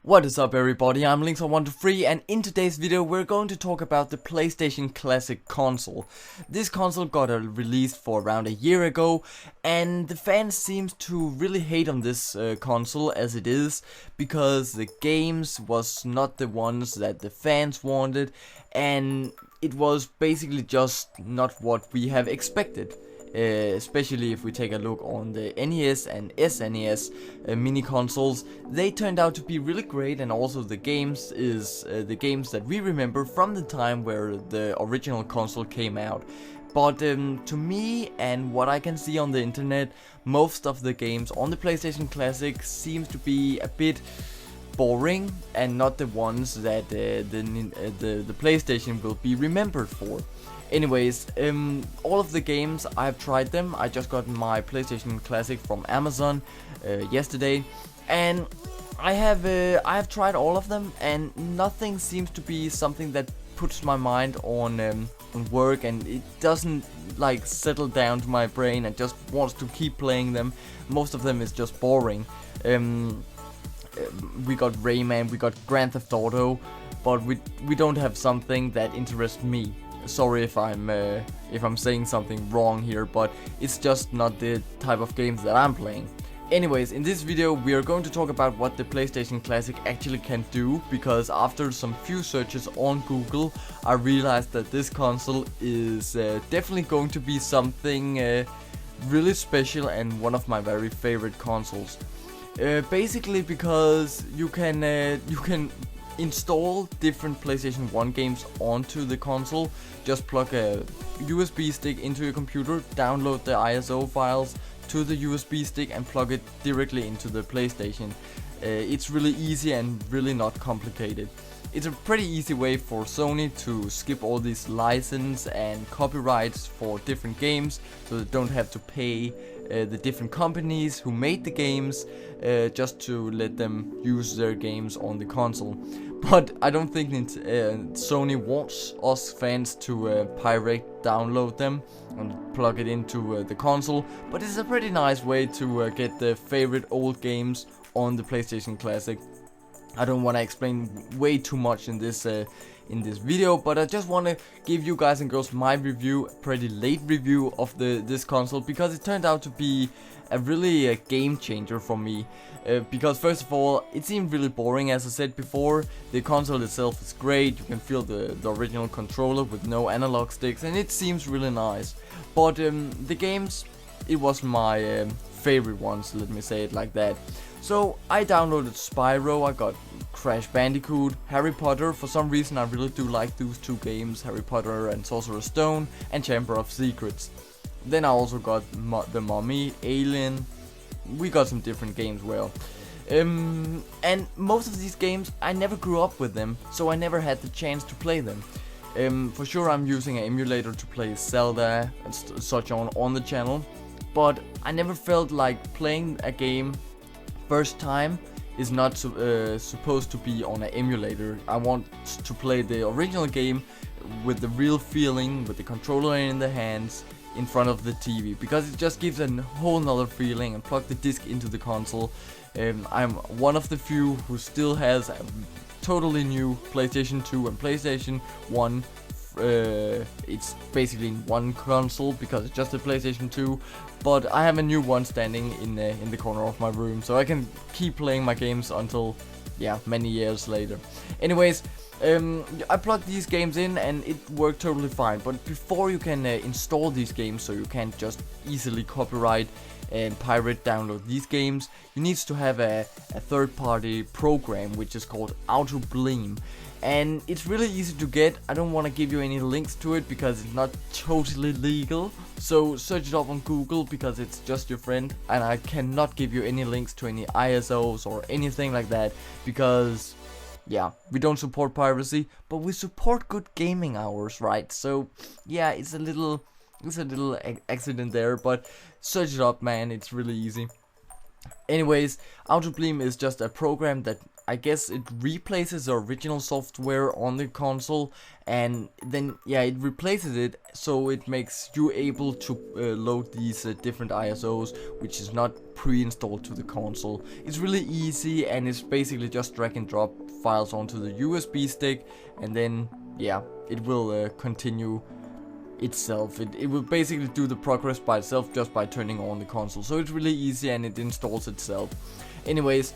What is up everybody, I'm Links123 and in today's video we're going to talk about the PlayStation Classic console. This console got released for around a year ago and the fans seems to really hate on this console as it is, because the games was not the ones that the fans wanted and it was basically just not what we have expected. Especially if we take a look on the NES and SNES mini consoles, they turned out to be really great, and also the games is the games that we remember from the time where the original console came out. But to me and what I can see on the internet, most of the games on the PlayStation Classic seems to be a bit boring and not the ones that the PlayStation will be remembered for. Anyways, all of the games, I've tried them. I just got my PlayStation Classic from Amazon yesterday, and I have tried all of them, and nothing seems to be something that puts my mind on work, and it doesn't like settle down to my brain and just wants to keep playing them. Most of them is just boring. We got Rayman, we got Grand Theft Auto, but we don't have something that interests me. Sorry if I'm saying something wrong here, but it's just not the type of games that I'm playing. Anyways, in this video we are going to talk about what the PlayStation Classic actually can do, because after some few searches on Google I realized that this console is definitely going to be something really special and one of my very favorite consoles. Basically because you can install different PlayStation 1 games onto the console. Just plug a USB stick into your computer, download the ISO files to the USB stick and plug it directly into the PlayStation. It's really easy and really not complicated. It's a pretty easy way for Sony to skip all these license and copyrights for different games, so they don't have to pay the different companies who made the games just to let them use their games on the console. But I don't think Sony wants us fans to pirate download them and plug it into the console, but it's a pretty nice way to get the favorite old games on the PlayStation Classic. I don't want to explain way too much in this video, but I just want to give you guys and girls my review, a pretty late review of this console, because it turned out to be a really game changer for me. Because first of all, it seemed really boring, as I said before. The console itself is great, you can feel the original controller with no analog sticks, and it seems really nice. But the games, it was my favorite ones, let me say it like that. So I downloaded Spyro, I got Crash Bandicoot, Harry Potter. For some reason I really do like those two games, Harry Potter and Sorcerer's Stone, and Chamber of Secrets. Then I also got The Mummy, Alien. We got some different games well. And most of these games I never grew up with them, so I never had the chance to play them. For sure I'm using an emulator to play Zelda and such on the channel, but I never felt like playing a game first time is not supposed to be on an emulator. I want to play the original game with the real feeling, with the controller in the hands, in front of the TV, because it just gives a whole nother feeling. And plug the disc into the console. I'm one of the few who still has a totally new PlayStation 2 and PlayStation 1. It's basically one console because it's just a PlayStation 2, but I have a new one standing in the corner of my room, so I can keep playing my games until many years later. Anyways, I plugged these games in and it worked totally fine, but before you can install these games, so you can't just easily copyright and pirate download these games, you need to have a third-party program which is called Actualy. And it's really easy to get. I don't want to give you any links to it because it's not totally legal, so search it up on Google because it's just your friend, and I cannot give you any links to any ISOs or anything like that, because we don't support piracy, but we support good gaming hours, right? So it's a little accident there, but search it up, man, it's really easy. Anyways, Autobleem is just a program that I guess it replaces the original software on the console, and then yeah, it replaces it, so it makes you able to load these different ISOs, which is not pre-installed to the console. It's really easy, and it's basically just drag and drop files onto the USB stick, and then yeah, it will continue itself. It will basically do the progress by itself just by turning on the console. So it's really easy, and it installs itself. Anyways,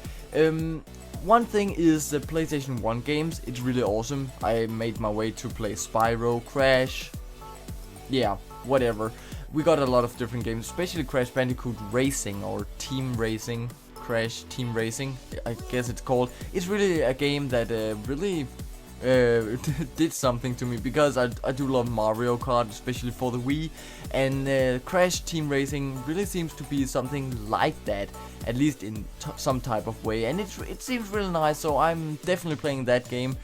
one thing is the PlayStation 1 games. It's really awesome. I made my way to play Spyro, Crash, yeah, whatever. We got a lot of different games, especially Crash Bandicoot Racing, or Team Racing, Crash Team Racing, I guess it's called. It's really a game that really did something to me, because I do love Mario Kart, especially for the Wii, and Crash Team Racing really seems to be something like that, at least in some type of way, and it seems really nice. So I'm definitely playing that game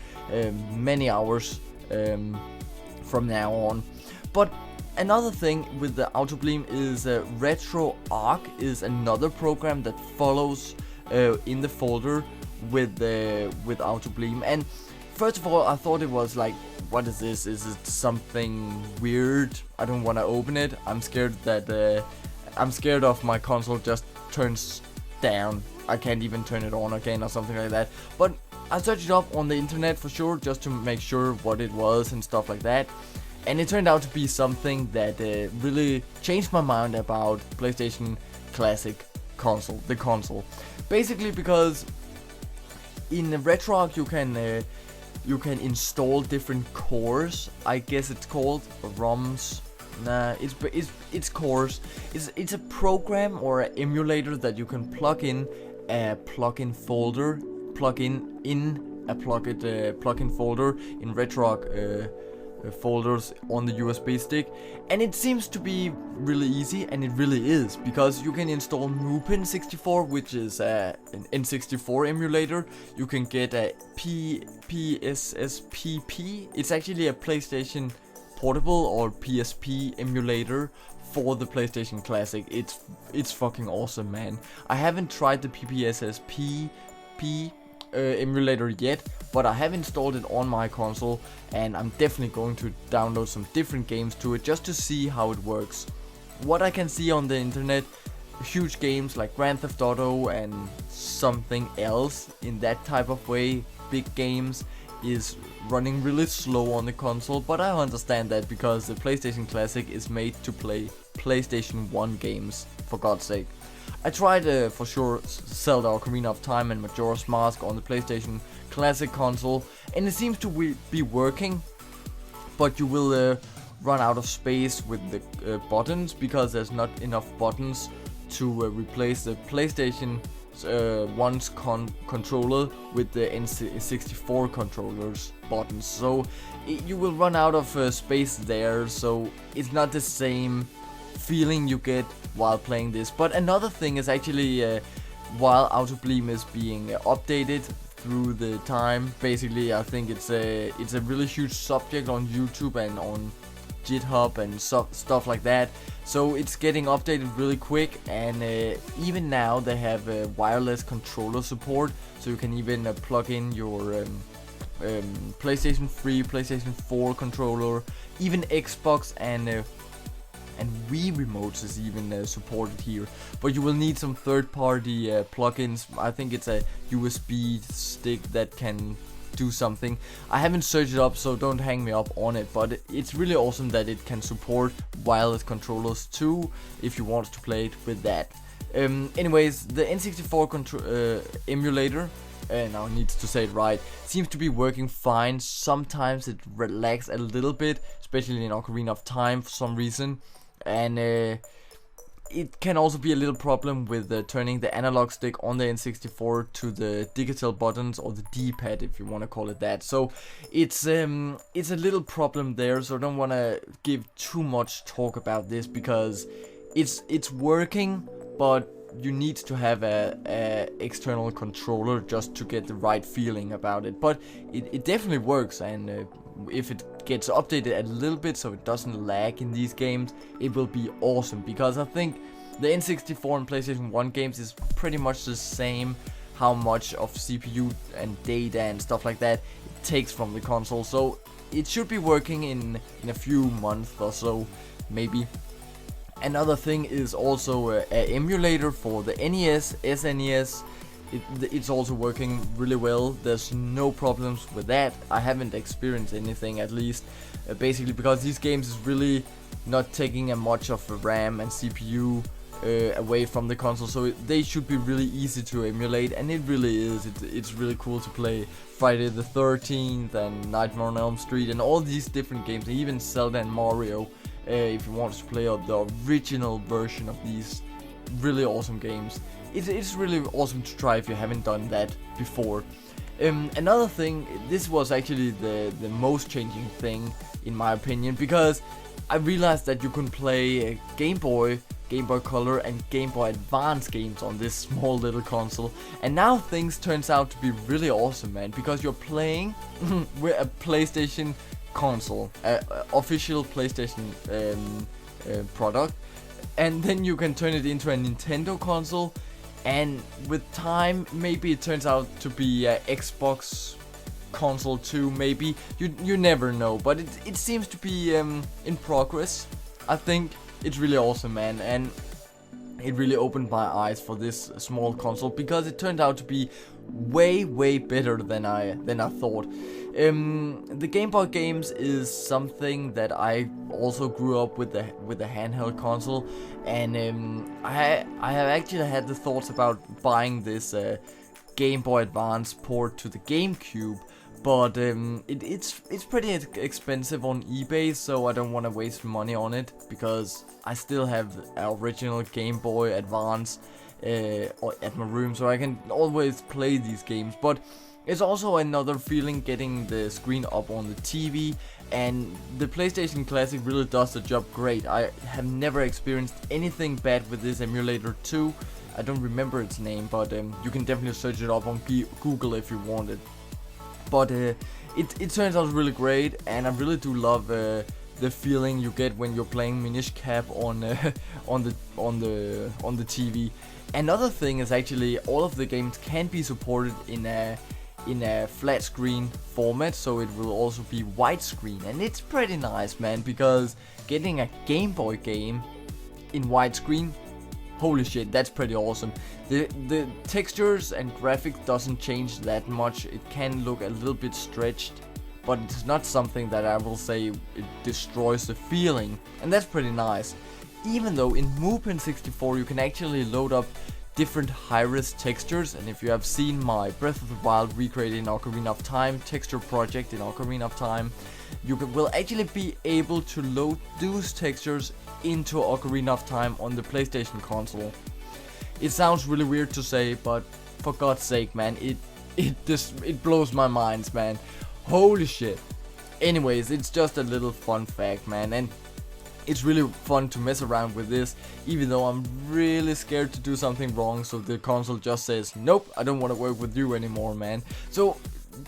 many hours from now on. But another thing with the AutoBleem is RetroArch is another program that follows in the folder with AutoBleem. And first of all, I thought it was like, what is this? Is it something weird? I don't want to open it. I'm scared that I'm scared of my console just turns down. I can't even turn it on again or something like that. But I searched it up on the internet for sure, just to make sure what it was and stuff like that. And it turned out to be something that really changed my mind about PlayStation Classic console, the console. Basically, because in RetroArch you can install different cores. I guess it's called ROMs. Nah, it's cores. It's a program or an emulator that you can plug in a plugin folder, plugin folder in RetroArch folders on the USB stick, and it seems to be really easy, and it really is, because you can install Nupin64, which is an N64 emulator. You can get a PSSPP. It's actually a PlayStation Portable or PSP emulator for the PlayStation Classic. It's fucking awesome, man. I haven't tried the PPSSPP emulator yet, but I have installed it on my console, and I'm definitely going to download some different games to it just to see how it works. What I can see on the internet, huge games like Grand Theft Auto and something else in that type of way, big games, is running really slow on the console, but I understand that, because the PlayStation Classic is made to play PlayStation 1 games, for God's sake. I tried for sure Zelda Ocarina of Time and Majora's Mask on the PlayStation Classic console, and it seems to be working, but you will run out of space with the buttons, because there's not enough buttons to replace the PlayStation 1's controller with the N64 controller's buttons. So you will run out of space there, so it's not the same feeling you get while playing this. But another thing is actually while AutoBleem is being updated through the time, basically I think it's a really huge subject on YouTube and on GitHub and stuff like that. So it's getting updated really quick, and even now they have wireless controller support, so you can even plug in your PlayStation 3, PlayStation 4 controller, even Xbox and Wii remotes is even supported here. But you will need some third-party plugins. I think it's a USB stick that can do something. I haven't searched it up, so don't hang me up on it, but it's really awesome that it can support wireless controllers too, if you want to play it with that. Anyways, the N64 emulator, now I need to say it right, seems to be working fine. Sometimes it lags a little bit, especially in Ocarina of Time for some reason, and it can also be a little problem with turning the analog stick on the N64 to the digital buttons, or the D-pad if you want to call it that. So it's a little problem there, so I don't want to give too much talk about this, because it's working, but you need to have a external controller just to get the right feeling about it. But it definitely works, and if it gets updated a little bit so it doesn't lag in these games, it will be awesome, because I think the N64 and PlayStation 1 games is pretty much the same how much of CPU and data and stuff like that it takes from the console. So it should be working in a few months or so, maybe. Another thing is also an emulator for the NES, SNES. It's also working really well. There's no problems with that. I haven't experienced anything, at least, basically because these games is really not taking a much of a RAM and CPU away from the console, so they should be really easy to emulate, and it really is. It's really cool to play Friday the 13th and Nightmare on Elm Street and all these different games, and even Zelda and Mario, if you want to play the original version of these really awesome games. It's really awesome to try if you haven't done that before. Another thing, this was actually the most changing thing in my opinion, because I realized that you can play Game Boy Color and Game Boy Advance games on this small little console, and now things turns out to be really awesome, man, because you're playing with a PlayStation console, official PlayStation product, and then you can turn it into a Nintendo console, and with time maybe it turns out to be a Xbox console too, maybe. You never know, but it seems to be in progress. I think it's really awesome, man, and it really opened my eyes for this small console, because it turned out to be way better than I thought. The Game Boy games is something that I also grew up with the handheld console, and I have actually had the thoughts about buying this Game Boy Advance port to the GameCube, but it's pretty expensive on eBay, so I don't want to waste money on it, because I still have the original Game Boy Advance at my room, so I can always play these games. But it's also another feeling getting the screen up on the TV, and the PlayStation Classic really does the job great. I have never experienced anything bad with this emulator too. I don't remember its name, but you can definitely search it up on Google if you want it. But it turns out really great, and I really do love the feeling you get when you're playing Minish Cap on the TV. Another thing is actually all of the games can be supported in a flat screen format, so it will also be widescreen, and it's pretty nice, man, because getting a Game Boy game in widescreen, holy shit, that's pretty awesome. The textures and graphics doesn't change that much. It can look a little bit stretched, but it's not something that I will say it destroys the feeling, and that's pretty nice. Even though in Mupen 64 you can actually load up different high-res textures, and if you have seen my Breath of the Wild recreated in Ocarina of Time texture project in Ocarina of Time, you will actually be able to load those textures into Ocarina of Time on the PlayStation console. It sounds really weird to say, but for God's sake, man, it blows my mind, man. Holy shit. Anyways, it's just a little fun fact, man, and it's really fun to mess around with this, even though I'm really scared to do something wrong, so the console just says, nope, I don't want to work with you anymore, man. So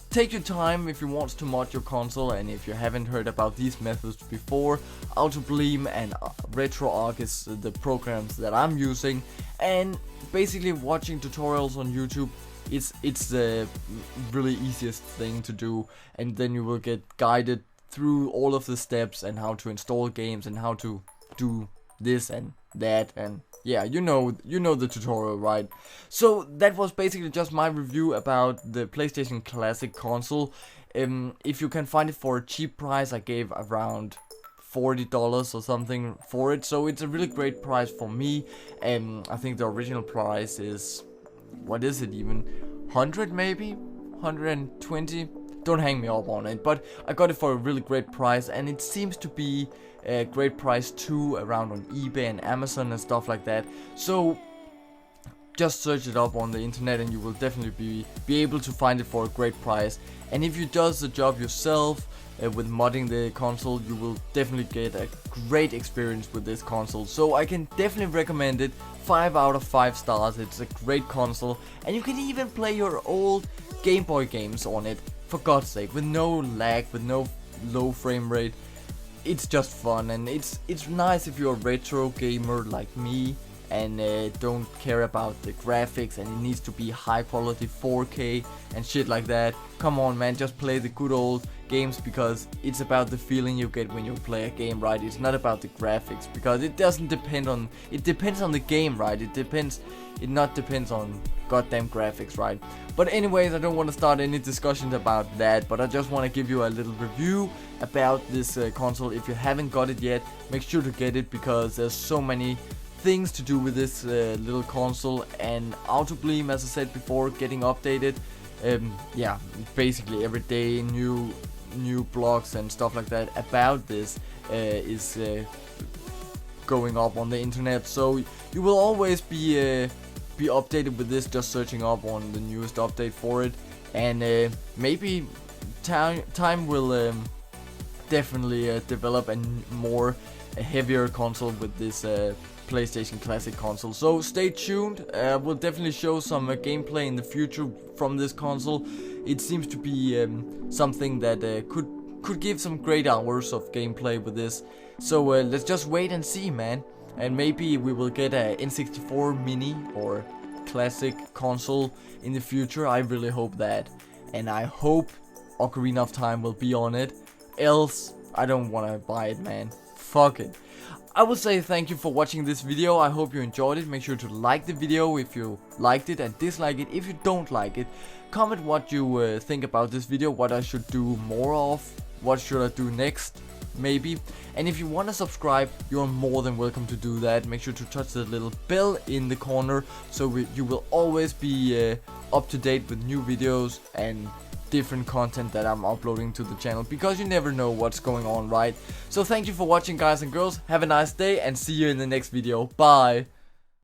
take your time if you want to mod your console, and if you haven't heard about these methods before, Auto Bleem and RetroArch is the programs that I'm using, and basically watching tutorials on YouTube, it's the really easiest thing to do, and then you will get guided through all of the steps and how to install games and how to do this and that, and yeah, you know the tutorial, right? So that was basically just my review about the PlayStation Classic console. If you can find it for a cheap price, I gave around $40 or something for it, so it's a really great price for me. I think the original price is, what is it even, 100 maybe, 120. Don't hang me up on it, but I got it for a really great price, and it seems to be a great price too around on eBay and Amazon and stuff like that. So just search it up on the internet and you will definitely be able to find it for a great price. And if you does the job yourself with modding the console, you will definitely get a great experience with this console. So I can definitely recommend it. 5 out of 5 stars. It's a great console, and you can even play your old Game Boy games on it, for God's sake, with no lag, with no low frame rate. It's just fun, and it's nice if you're a retro gamer like me and don't care about the graphics and it needs to be high quality 4K and shit like that. Come on man, just play the good old games, because it's about the feeling you get when you play a game, right? It's not about the graphics, because it doesn't depend on, it depends on the game, right? It not depends on goddamn graphics, right? But anyways, I don't want to start any discussions about that, but I just want to give you a little review about this console. If you haven't got it yet, make sure to get it, because there's so many things to do with this little console, and Autobleem, as I said before, getting updated. Yeah, basically every day new blogs and stuff like that about this is going up on the internet, so you will always be updated with this, just searching up on the newest update for it. And maybe time will definitely develop a heavier console with this PlayStation Classic console. So stay tuned. We'll definitely show some gameplay in the future from this console. It seems to be something that could give some great hours of gameplay with this. So let's just wait and see, man. And maybe we will get a N64 mini or classic console in the future. I really hope that, and I hope Ocarina of Time will be on it. Else, I don't want to buy it, man. Fuck it. I will say thank you for watching this video. I hope you enjoyed it. Make sure to like the video if you liked it, and dislike it if you don't like it. Comment what you think about this video, what I should do more of, what should I do next, maybe. And if you want to subscribe, you're more than welcome to do that. Make sure to touch the little bell in the corner, so you will always be up to date with new videos and different content that I'm uploading to the channel, because you never know what's going on, right? So thank you for watching, guys and girls. Have a nice day, and see you in the next video. Bye.